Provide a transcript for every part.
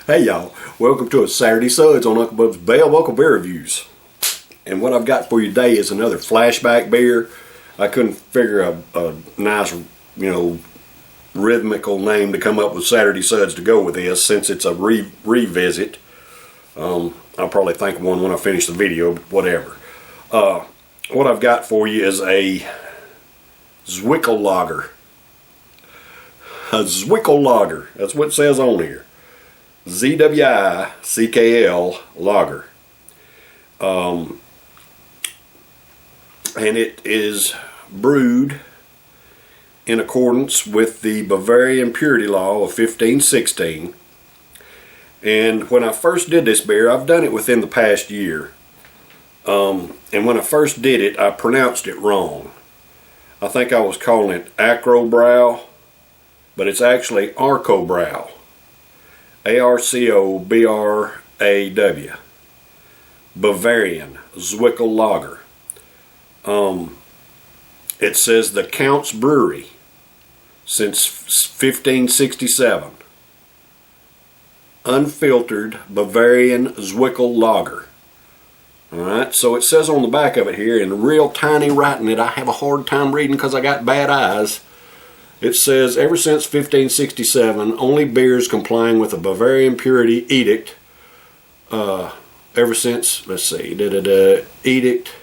Hey y'all, welcome to a Saturday Suds on Uncle Bub's Bell Buckle Beer Reviews. And what I've got for you today is another flashback beer. I couldn't figure a nice, rhythmical name to come up with Saturday Suds to go with this, since it's a revisit. I'll probably think of one when I finish the video, but whatever. What I've got for you is a Zwickl lager. A Zwickl lager. That's what it says on here. ZWICKL lager. And it is brewed in accordance with the Bavarian purity law of 1516. And when I first did this beer, I've done it within the past year. And when I first did it, I pronounced it wrong. I think I was calling it Arcobrau, but it's actually Arcobrau. Arcobraw. Bavarian Zwickl lager. It says the Count's Brewery since 1567. Unfiltered Bavarian Zwickl lager. Alright, so it says on the back of it here in real tiny writing that I have a hard time reading because I got bad eyes. It says, ever since 1567, only beers complying with the Bavarian Purity Edict, ever since, let's see, edict,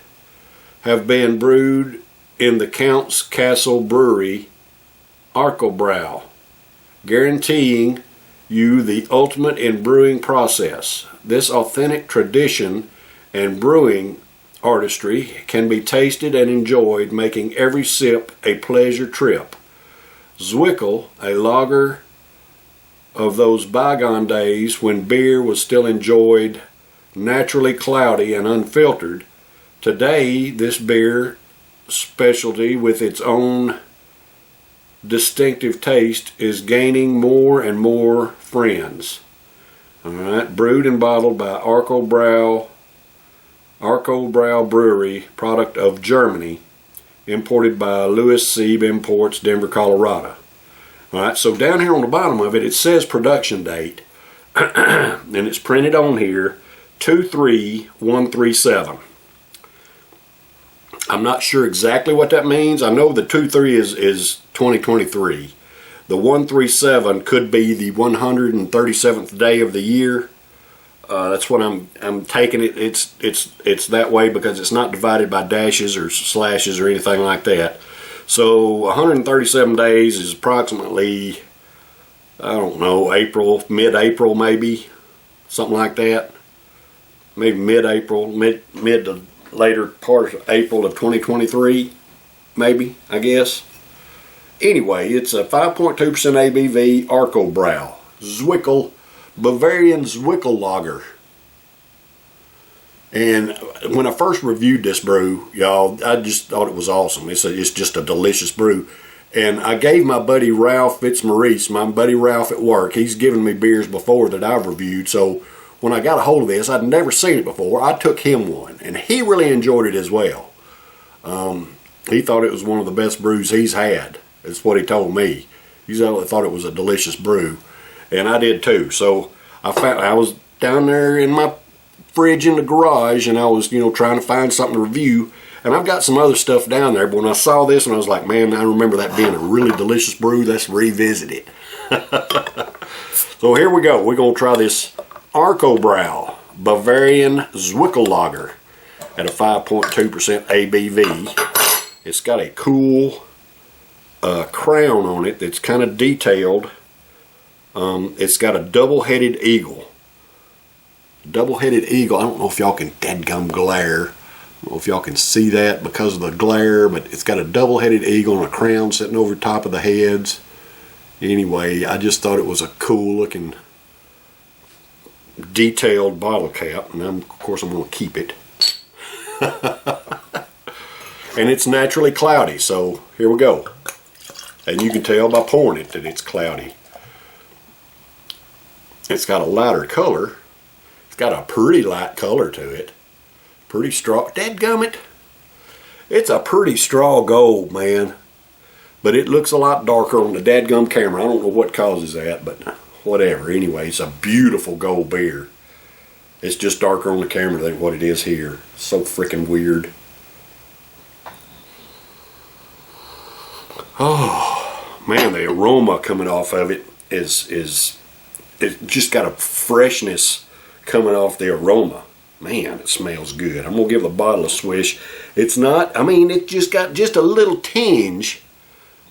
have been brewed in the Count's Castle Brewery, Arcobrau, guaranteeing you the ultimate in brewing process. This authentic tradition and brewing artistry can be tasted and enjoyed, making every sip a pleasure trip. Zwickl, a lager of those bygone days when beer was still enjoyed naturally cloudy and unfiltered. Today, this beer specialty with its own distinctive taste is gaining more and more friends. Alright, brewed and bottled by Arcobrau Brewery, product of Germany. Imported by Louis Sieb Imports, Denver, Colorado. Alright, so down here on the bottom of it, it says production date. And it's printed on here, 23137. I'm not sure exactly what that means. I know the 23 is 2023. The 137 could be the 137th day of the year. That's what I'm taking it. It's that way because it's not divided by dashes or slashes or anything like that. So 137 days is approximately, I don't know, mid-April maybe, something like that. Maybe mid-April, mid to later part of April of 2023, maybe, I guess. Anyway, it's a 5.2% ABV Arcobrau Zwickl Bavarian Zwickl lager. And when I first reviewed this brew, y'all, I just thought it was awesome. It's just a delicious brew. And I gave my buddy Ralph Fitzmaurice, my buddy Ralph at work, he's given me beers before that I've reviewed. So when I got a hold of this, I'd never seen it before. I took him one, and he really enjoyed it as well. He thought it was one of the best brews he's had. That's what he told me. He thought it was a delicious brew. And I did too. So I was down there in my fridge in the garage, and I was, trying to find something to review. And I've got some other stuff down there, but when I saw this, and I was like, man, I remember that being a really delicious brew. Let's revisit it. So here we go. We're going to try this Arcobrau Bavarian Zwickl lager at a 5.2% ABV. It's got a cool crown on it that's kind of detailed. It's got a double-headed eagle. Double-headed eagle. I don't know if y'all can dadgum glare. I don't know if y'all can see that because of the glare, but it's got a double-headed eagle and a crown sitting over top of the heads. Anyway, I just thought it was a cool-looking, detailed bottle cap, and of course I'm going to keep it. And it's naturally cloudy, so here we go. And you can tell by pouring it that it's cloudy. It's got a lighter color. It's got a pretty light color to it. Pretty straw. Dadgummit. It's a pretty straw gold, man. But it looks a lot darker on the dadgum camera. I don't know what causes that, but whatever. Anyway, it's a beautiful gold beer. It's just darker on the camera than what it is here. So freaking weird. Oh man, the aroma coming off of it is it just got a freshness coming off the aroma. Man, it smells good. I'm gonna give the bottle a swish. It's not, I mean, it just got just a little tinge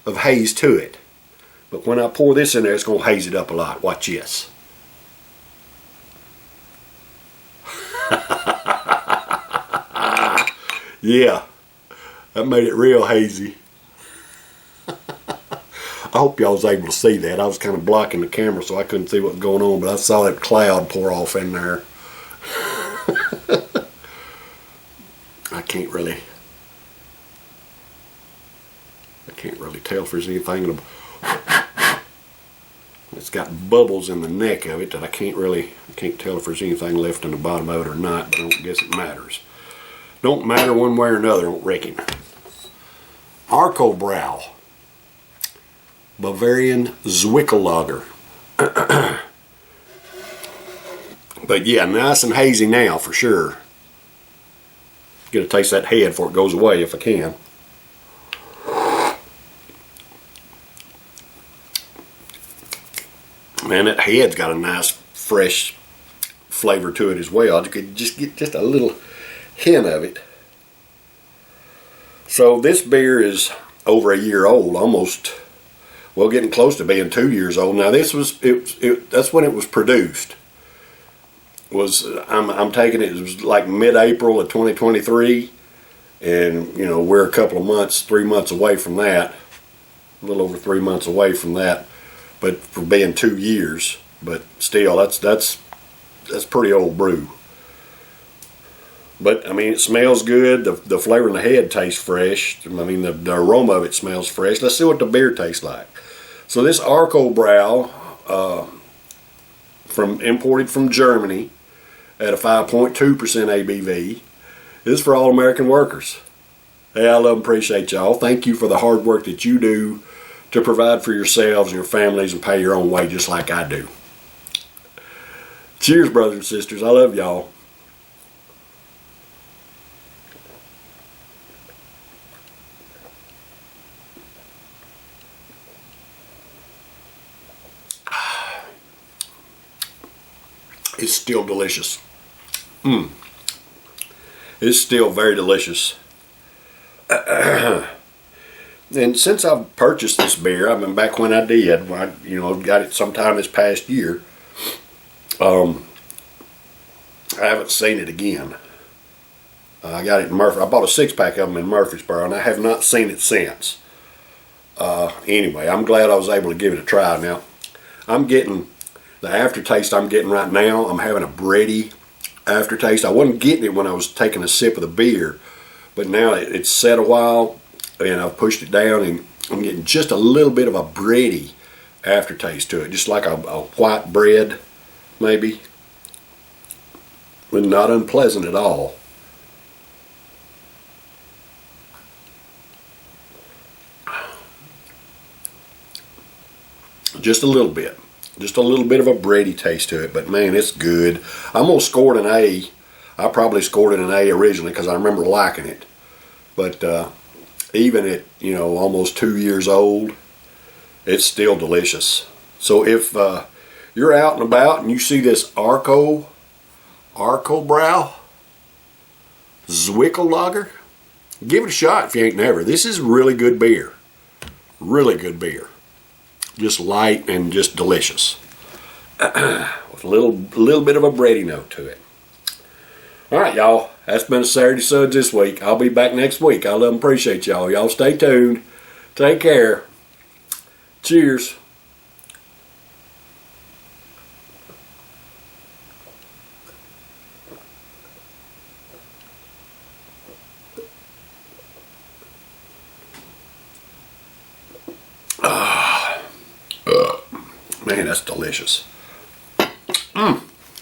of haze to it. But when I pour this in there, it's gonna haze it up a lot. Watch this. Yeah, that made it real hazy. I hope y'all was able to see that. I was kind of blocking the camera so I couldn't see what was going on, but I saw that cloud pour off in there. I can't really tell if there's anything. It's got bubbles in the neck of it that I can't tell if there's anything left in the bottom of it or not. But I don't guess it matters. Don't matter one way or another, I don't reckon. Arcobrau. Bavarian Zwickl lager. But yeah, nice and hazy now for sure. Get a taste of that head before it goes away if I can. Man, that head's got a nice fresh flavor to it as well. You could just get just a little hint of it. So this beer is over a year old, almost, well, getting close to being 2 years old. Now this was that's when it was produced. I'm taking it was like mid-April of 2023, and you know we're a couple of months, 3 months away from that, a little over 3 months away from that. But for being 2 years, but still, that's pretty old brew. But I mean, it smells good. The flavor in the head tastes fresh. I mean, the aroma of it smells fresh. Let's see what the beer tastes like. So this Arcobrau, imported from Germany, at a 5.2% ABV, is for all American workers. Hey, I love and appreciate y'all. Thank you for the hard work that you do to provide for yourselves and your families and pay your own way just like I do. Cheers, brothers and sisters. I love y'all. It's still delicious. It's still very delicious. And since I've purchased this beer, I mean, back when I did, got it sometime this past year, I haven't seen it again. I got it in Murphy. I bought a 6-pack of them in Murfreesboro, and I have not seen it since. Anyway, I'm glad I was able to give it a try. Now, I'm getting the aftertaste I'm getting right now. I'm having a bready aftertaste. I wasn't getting it when I was taking a sip of the beer, but now it's set a while, and I've pushed it down, and I'm getting just a little bit of a bready aftertaste to it, just like a white bread, maybe, but not unpleasant at all. Just a little bit of a bready taste to it, but man, it's good. I'm gonna score it an A. I probably scored it an A originally because I remember liking it, but even at almost 2 years old, it's still delicious. So if you're out and about and you see this Arcobrau Zwickl lager, give it a shot if you ain't never. This is really good beer. Really good beer. Just light and just delicious. With a little bit of a bready note to it. Alright, y'all. That's been a Saturday Suds this week. I'll be back next week. I love and appreciate y'all. Y'all stay tuned. Take care. Cheers. Man, that's delicious.